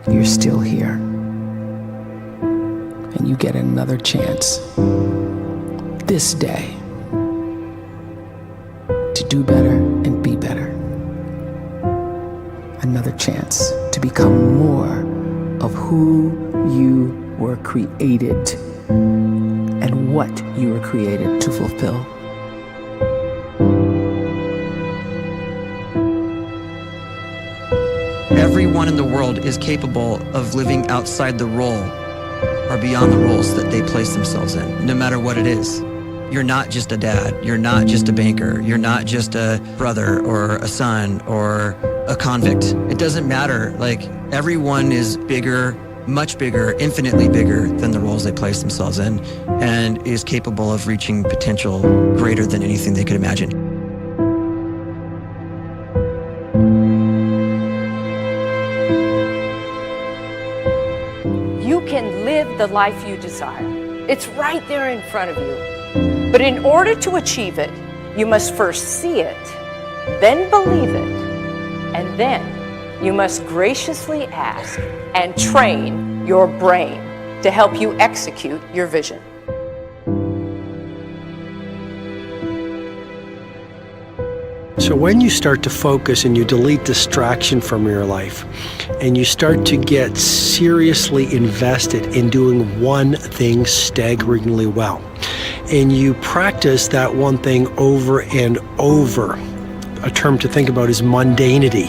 you're still here. And you get another chance this day to do better and be better. Another chance to become more of who you were created and what you were created to fulfill. Everyone in the world is capable of living outside the role or beyond the roles that they place themselves in, no matter what it is. You're not just a dad, you're not just a banker, you're not just a brother or a son or a convict. It doesn't matter. Like, everyone is bigger, much bigger, infinitely bigger than the roles they place themselves in, and is capable of reaching potential greater than anything they could imagine. You can live the life you desire. It's right there in front of you. But in order to achieve it, you must first see it, then believe it, and then you must graciously ask and train your brain to help you execute your vision. So when you start to focus and you delete distraction from your life, and you start to get seriously invested in doing one thing staggeringly well, and you practice that one thing over and over, a term to think about is mundanity.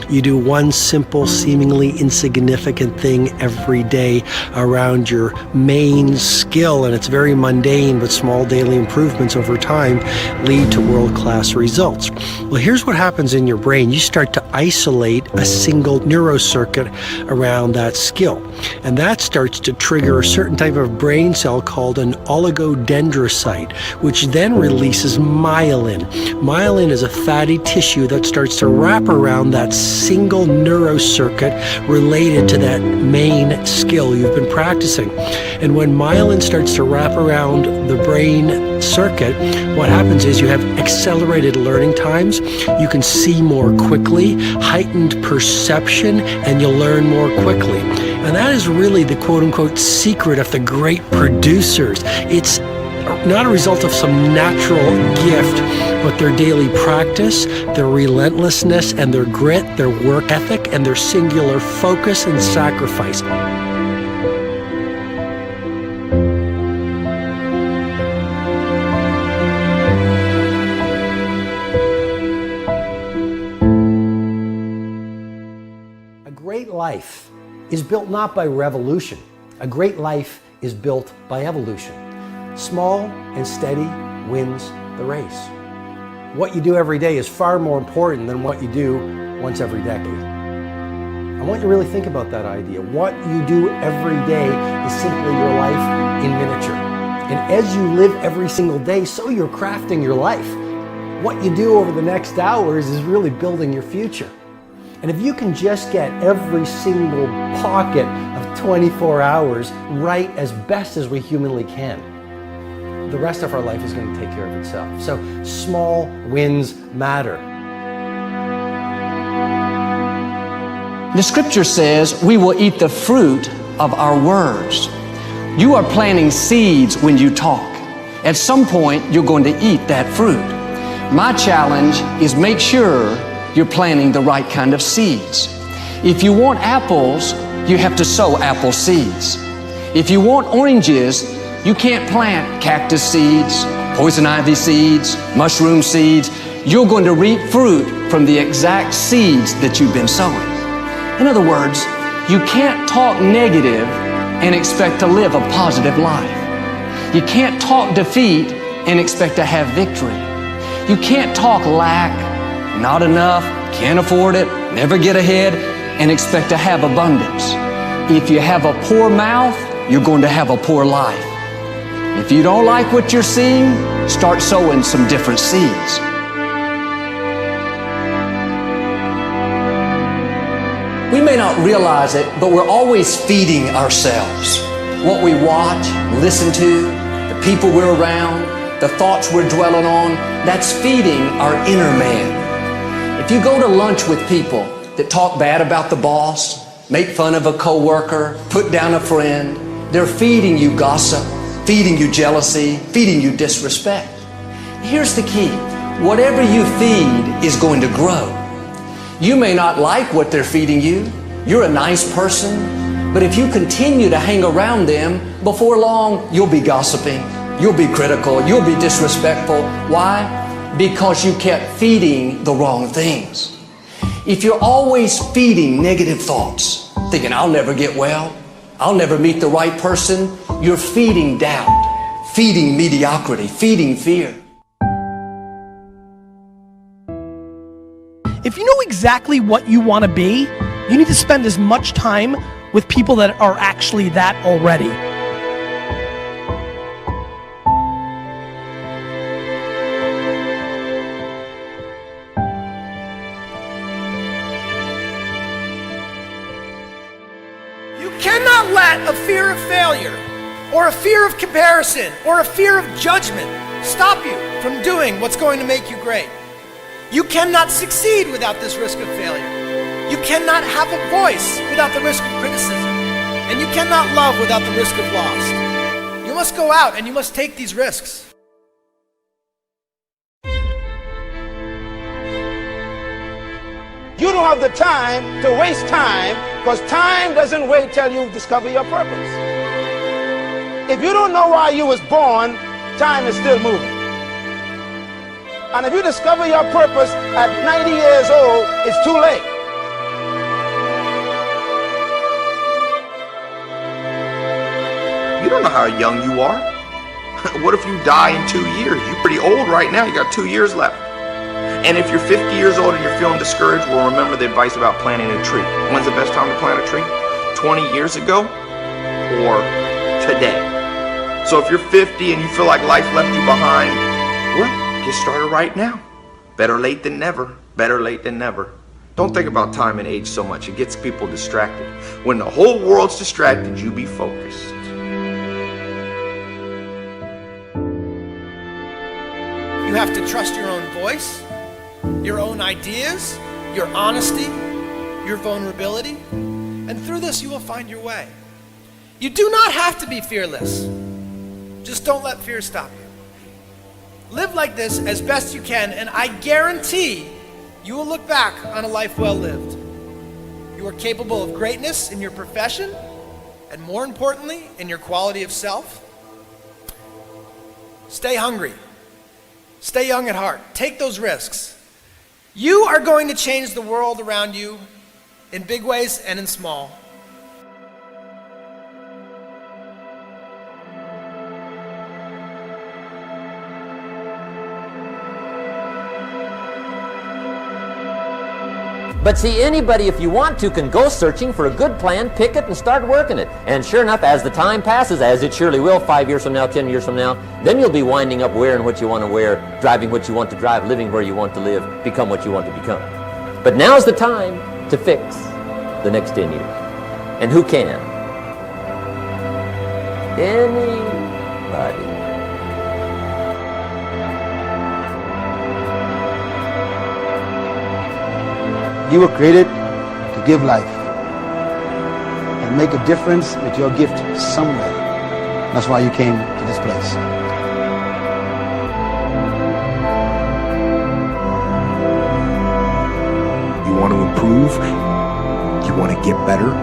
You do one simple, seemingly insignificant thing every day around your main skill, and it's very mundane, but small daily improvements over time lead to world-class results. Well, here's what happens in your brain. You start to isolate a single neurocircuit around that skill, and that starts to trigger a certain type of brain cell called an oligodendrocyte, which then releases myelin. Myelin is a fatty tissue that starts to wrap around that single neurocircuit related to that main skill you've been practicing. And when myelin starts to wrap around the brain circuit, what happens is you have accelerated learning times, you can see more quickly, heightened perception, and you'll learn more quickly. And that is really the quote-unquote secret of the great producers. It's not a result of some natural gift, but their daily practice, their relentlessness and their grit, their work ethic, and their singular focus and sacrifice. A great life is built not by revolution. A great life is built by evolution. Small and steady wins the race. What you do every day is far more important than what you do once every decade. I want you to really think about that idea. What you do every day is simply your life in miniature. And as you live every single day, so you're crafting your life. What you do over the next hours is really building your future. And if you can just get every single pocket of 24 hours right as best as we humanly can, the rest of our life is going to take care of itself. So small wins matter. The scripture says we will eat the fruit of our words. You are planting seeds when you talk. At some point, you're going to eat that fruit. My challenge is make sure you're planting the right kind of seeds. If you want apples, you have to sow apple seeds. If you want oranges, you can't plant cactus seeds, poison ivy seeds, mushroom seeds. You're going to reap fruit from the exact seeds that you've been sowing. In other words, you can't talk negative and expect to live a positive life. You can't talk defeat and expect to have victory. You can't talk lack, not enough, can't afford it, never get ahead, and expect to have abundance. If you have a poor mouth, you're going to have a poor life. If you don't like what you're seeing, start sowing some different seeds. We may not realize it, but we're always feeding ourselves. What we watch, listen to, the people we're around, the thoughts we're dwelling on, that's feeding our inner man. If you go to lunch with people that talk bad about the boss, make fun of a coworker, put down a friend. They're feeding you gossip, feeding you jealousy, feeding you disrespect. Here's the key. Whatever you feed is going to grow. You may not like what they're feeding you. You're a nice person, but if you continue to hang around them, before long, you'll be gossiping, you'll be critical, you'll be disrespectful. Why? Because you kept feeding the wrong things. If you're always feeding negative thoughts, thinking, I'll never get well, I'll never meet the right person, you're feeding doubt, feeding mediocrity, feeding fear. If you know exactly what you want to be, you need to spend as much time with people that are actually that already. You cannot let a fear of failure, or a fear of comparison, or a fear of judgment stop you from doing what's going to make you great. You cannot succeed without this risk of failure. You cannot have a voice without the risk of criticism. And you cannot love without the risk of loss. You must go out and you must take these risks. You don't have the time to waste time, because time doesn't wait till you discover your purpose. If you don't know why you was born, time is still moving. And if you discover your purpose at 90 years old, it's too late. You don't know how young you are. What if you die in 2 years? You're pretty old right now. You got 2 years left. And if you're 50 years old and you're feeling discouraged, well, remember the advice about planting a tree. When's the best time to plant a tree? 20 years ago or today? So if you're 50 and you feel like life left you behind, well, get started right now. Better late than never. Better late than never. Don't think about time and age so much. It gets people distracted. When the whole world's distracted, you be focused. You have to trust your own voice, your own ideas, your honesty, your vulnerability, and through this you will find your way. You do not have to be fearless. Just don't let fear stop you. Live like this as best you can, and I guarantee you will look back on a life well lived. You are capable of greatness in your profession, and more importantly, in your quality of self. Stay hungry. Stay young at heart. Take those risks. You are going to change the world around you in big ways and in small. But see, anybody, if you want to, can go searching for a good plan, pick it, and start working it. And sure enough, as the time passes, as it surely will 5 years from now, 10 years from now, then you'll be winding up wearing what you want to wear, driving what you want to drive, living where you want to live, become what you want to become. But now's the time to fix the next 10 years. And who can? Anybody. You were created to give life and make a difference with your gift somewhere. That's why you came to this place. You want to improve? You want to get better?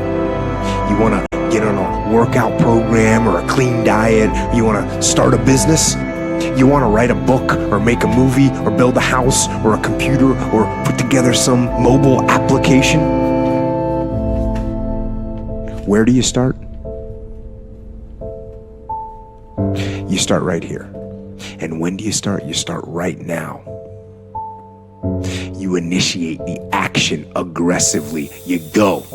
You want to get on a workout program or a clean diet? You want to start a business? You want to write a book or make a movie or build a house or a computer or put together some mobile application? Where do you start? You start right here. And when do you start? You start right now. You initiate the action aggressively. You go.